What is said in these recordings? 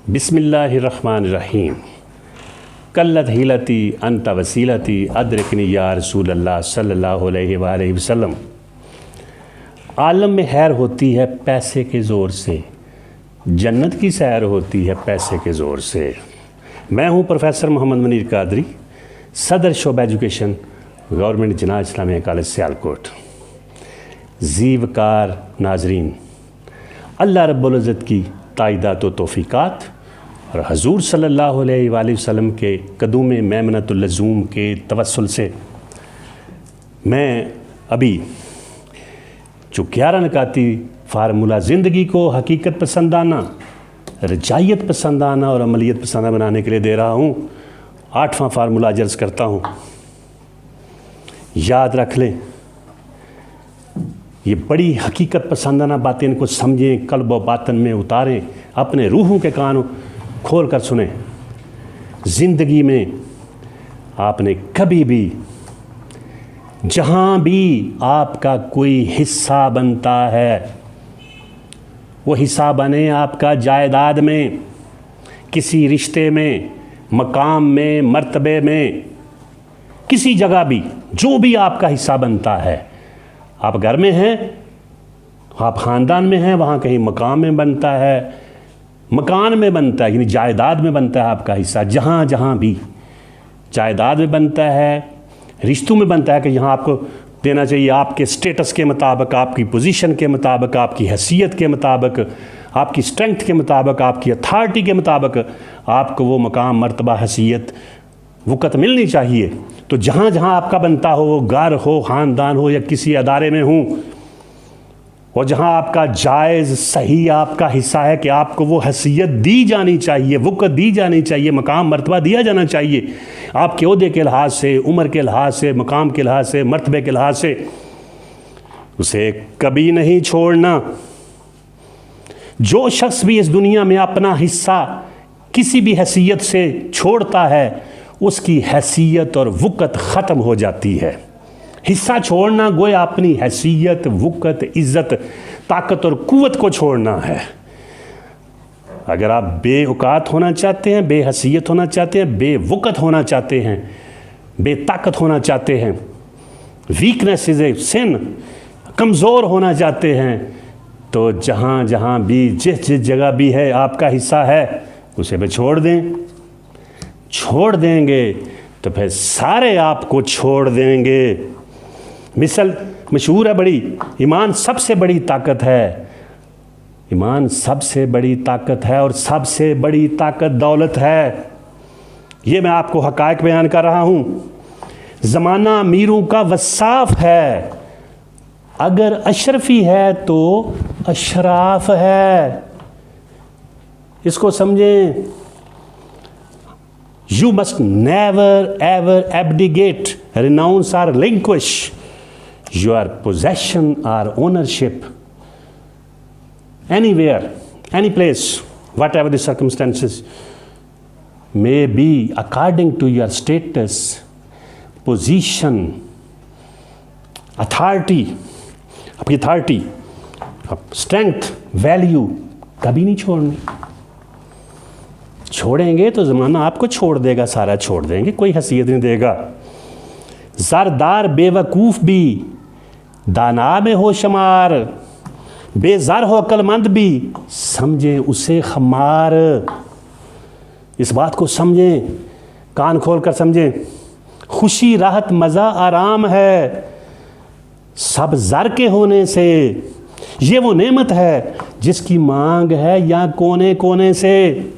बिस्मिल्लाहिर्रहमानिर्रहीम। कल्लत हिलती अंत वसीलती अदरकनी या रसूल अल्लाह सल्लल्लाहु अलैहि वसल्लम। आलम में हैर होती है पैसे के ज़ोर से, जन्नत की सैर होती है पैसे के ज़ोर से। मैं हूँ प्रोफेसर मोहम्मद मुनीर कादरी, सदर शोबा एजुकेशन, गवर्नमेंट जिन्ना इस्लामिया कॉलेज सियालकोट। ज़ीवकार नाजरीन, अल्लाह रब्बुल इज़्ज़त की ताइदात व तौफ़ीक़ात और हजूर सल्लल्लाहु अलैहि वसल्लम के कदूम मैमनतुल लज़ूम के तवस्सुल से मैं अभी जो 11 नकाती फार्मूला ज़िंदगी को हकीकत पसंदाना, रजायत पसंदाना और अमलियत पसंदा बनाने के लिए दे रहा हूँ। 8वां फार्मूला अर्ज़ करता हूँ। याद रख लें, ये बड़ी हकीकत पसंदाना बातें, इनको समझें, कल्ब व बातन में उतारें, अपने रूहों के कान खोल कर सुने। ज़िंदगी में आपने कभी भी, जहाँ भी आपका कोई हिस्सा बनता है, वो हिस्सा बने आपका जायदाद में, किसी रिश्ते में, मकाम में, मर्तबे में, किसी जगह भी, जो भी आपका हिस्सा बनता है, आप घर में हैं, आप ख़ानदान में हैं, वहाँ कहीं मकाम में बनता है, मकान में बनता है, यानी जायदाद में बनता है आपका हिस्सा। जहाँ जहाँ भी जायदाद में बनता है, रिश्तों में बनता है कि यहाँ आपको देना चाहिए, आपके स्टेटस के मुताबिक, आपकी पोजीशन के मुताबिक, आपकी हैसियत के मुताबिक, आपकी स्ट्रेंथ के मुताबिक, आपकी अथॉरिटी के मुताबिक आपको वो मकाम, मर्तबा, हैसियत, वक़्त मिलनी चाहिए। तो जहाँ जहाँ आपका बनता हो, वो घर हो, ख़ानदान हो या किसी अदारे में हो, और जहाँ आपका जायज़ सही आपका हिस्सा है कि आपको वो हैसियत दी जानी चाहिए, वक़्त दी जानी चाहिए, मकाम मर्तबा दिया जाना चाहिए, आपके ओहदे के लिहाज से, उम्र के लिहाज से, मकाम के लिहाज से, मर्तबे के लिहाज से, उसे कभी नहीं छोड़ना। जो शख्स भी इस दुनिया में अपना हिस्सा किसी भी हैसियत से छोड़ता है, उसकी हैसियत और वक़्त ख़त्म हो जाती है। हिस्सा छोड़ना गोया अपनी हैसियत, वक़्त, इज़्ज़त, ताकत और क़ुव्वत को छोड़ना है। अगर आप बेऔकात होना चाहते हैं, बेहैसियत होना चाहते हैं, बेवक़्त होना चाहते हैं, बेताकत होना चाहते हैं, वीकनेस इज़ ए सिन, कमज़ोर होना चाहते हैं, तो जहाँ जहाँ भी, जिस जिस जगह भी है आपका हिस्सा है, उसे भी छोड़ दें। छोड़ देंगे तो फिर सारे आपको छोड़ देंगे। मिसल मशहूर है बड़ी, ईमान सबसे बड़ी ताकत है। ईमान सबसे बड़ी ताकत है और सबसे बड़ी ताकत दौलत है। ये मैं आपको हक़ाइक़ बयान कर रहा हूँ। ज़माना अमीरों का वसाफ़ है, अगर अशरफी है तो अशराफ है। इसको समझें। You must never ever abdicate, renounce or relinquish your possession or ownership anywhere, any place, whatever the circumstances may be, according to your status, position, authority, आपकी अथॉरिटी, स्ट्रेंथ, वैल्यू कभी नहीं छोड़नी। छोड़ेंगे तो ज़माना आपको छोड़ देगा, सारा छोड़ देंगे, कोई हैसियत नहीं देगा। ज़रदार बेवकूफ़ भी दाना में हो शुमार, बेज़र हो अक्लमंद भी समझें उसे खमार। इस बात को समझें, कान खोल कर समझें। खुशी, राहत, मज़ा, आराम है सब ज़र के होने से। ये वो नेमत है जिसकी मांग है या कोने कोने से।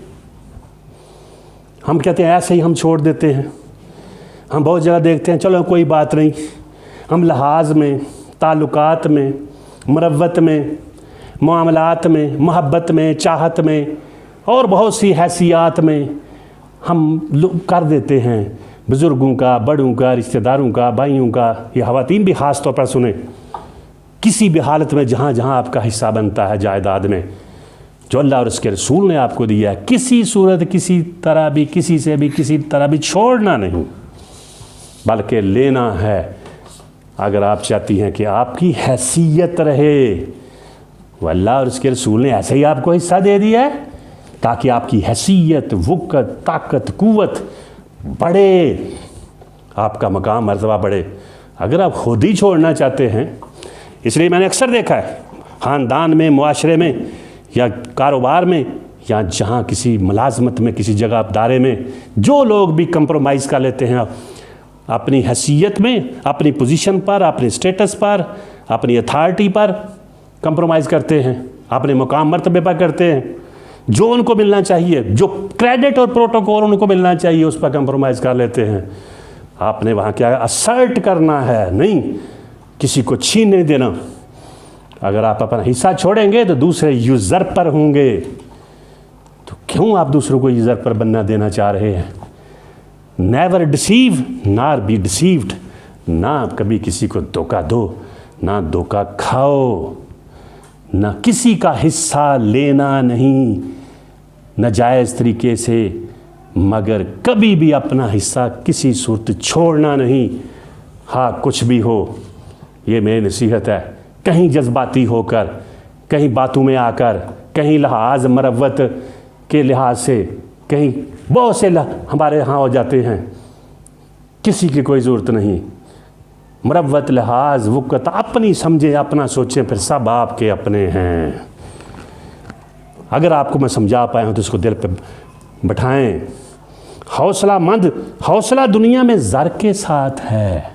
हम कहते हैं ऐसे ही हम छोड़ देते हैं। हम बहुत जगह देखते हैं, चलो कोई बात नहीं, हम लिहाज में, ताल्लुकात में, मरवत में, मामलात में, मोहब्बत में, चाहत में और बहुत सी हैसियत में हम कर देते हैं। बुज़ुर्गों का, बड़ों का, रिश्तेदारों का, भाइयों का, ये ख़वातीन भी ख़ास तौर पर सुने, किसी भी हालत में जहाँ जहाँ आपका हिस्सा बनता है जायदाद में, जो अल्लाह और उसके रसूल ने आपको दिया है, किसी सूरत, किसी तरह भी, किसी से भी, किसी तरह भी छोड़ना नहीं, बल्कि लेना है। अगर आप चाहती हैं कि आपकी हैसियत रहे, वो अल्लाह और उसके रसूल ने ऐसे ही आपको हिस्सा दे दिया है ताकि आपकी हैसियत, वक़्त, ताकत, क़ुव्वत बढ़े, आपका मकाम मर्तबा बढ़े। अगर आप खुद ही छोड़ना चाहते हैं, इसलिए मैंने अक्सर देखा है ख़ानदान में, मुआशरे में या कारोबार में या जहाँ किसी मुलाजमत में, किसी जगह अदारे में, जो लोग भी कंप्रोमाइज़ कर लेते हैं अपनी हैसियत में, अपनी पोजीशन पर, अपने स्टेटस पर, अपनी अथॉरिटी पर कंप्रोमाइज़ करते हैं, अपने मुकाम मर्तबे पर करते हैं, जो उनको मिलना चाहिए, जो क्रेडिट और प्रोटोकॉल उनको मिलना चाहिए, उस पर कंप्रोमाइज़ कर लेते हैं। आपने वहाँ क्या असर्ट करना है, नहीं किसी को छीनने देना। अगर आप अपना हिस्सा छोड़ेंगे तो दूसरे यूज़र पर होंगे, तो क्यों आप दूसरों को यूज़र पर बनना देना चाह रहे हैं? नेवर डिसीव नार बी डिसीव्ड, ना कभी किसी को धोखा दो, ना धोखा खाओ, ना किसी का हिस्सा लेना नहीं नाजायज़ तरीके से, मगर कभी भी अपना हिस्सा किसी सूरत छोड़ना नहीं। हाँ, कुछ भी हो, ये मेरी नसीहत है, कहीं जज्बाती होकर, कहीं बातों में आकर, कहीं लिहाज मरवत के लिहाज से, कहीं बहुत से हमारे यहाँ हो जाते हैं, किसी की कोई ज़रूरत नहीं। मरवत, लिहाज, वक़्त अपनी समझें, अपना सोचें, फिर सब आपके अपने हैं। अगर आपको मैं समझा पाया हूँ तो इसको दिल पे बिठाएं। हौसलामंद, हौसला दुनिया में ज़र के साथ है,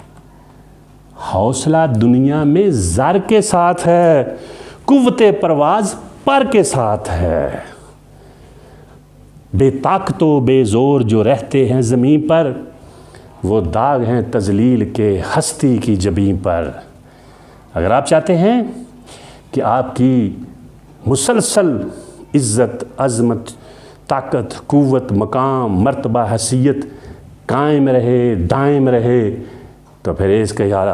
हौसला दुनिया में ज़र के साथ है, कुव्वते परवाज़ पर के साथ है। बेताकतो बेज़ोर जो रहते हैं ज़मीं पर, वो दाग हैं तजलील के हस्ती की जबीं पर। अगर आप चाहते हैं कि आपकी मुसलसल इज़्ज़त, अज़मत, ताकत, क़ुव्वत, मकाम, मर्तबा, हैसियत कायम रहे, दायम रहे, तो फिर इसका यार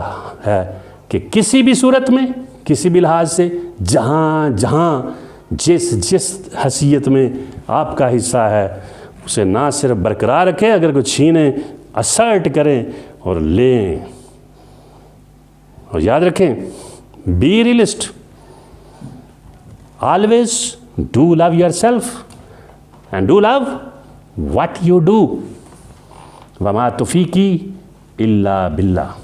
है कि किसी भी सूरत में, किसी भी लिहाज से, जहाँ जहाँ जिस जिस हैसियत में आपका हिस्सा है, उसे ना सिर्फ बरकरार रखें, अगर कुछ छीनें असर्ट करें और लें। और याद रखें, be realist, always do love yourself and do love what you do. वमा तौफीकी इल्ला बिल्लाह।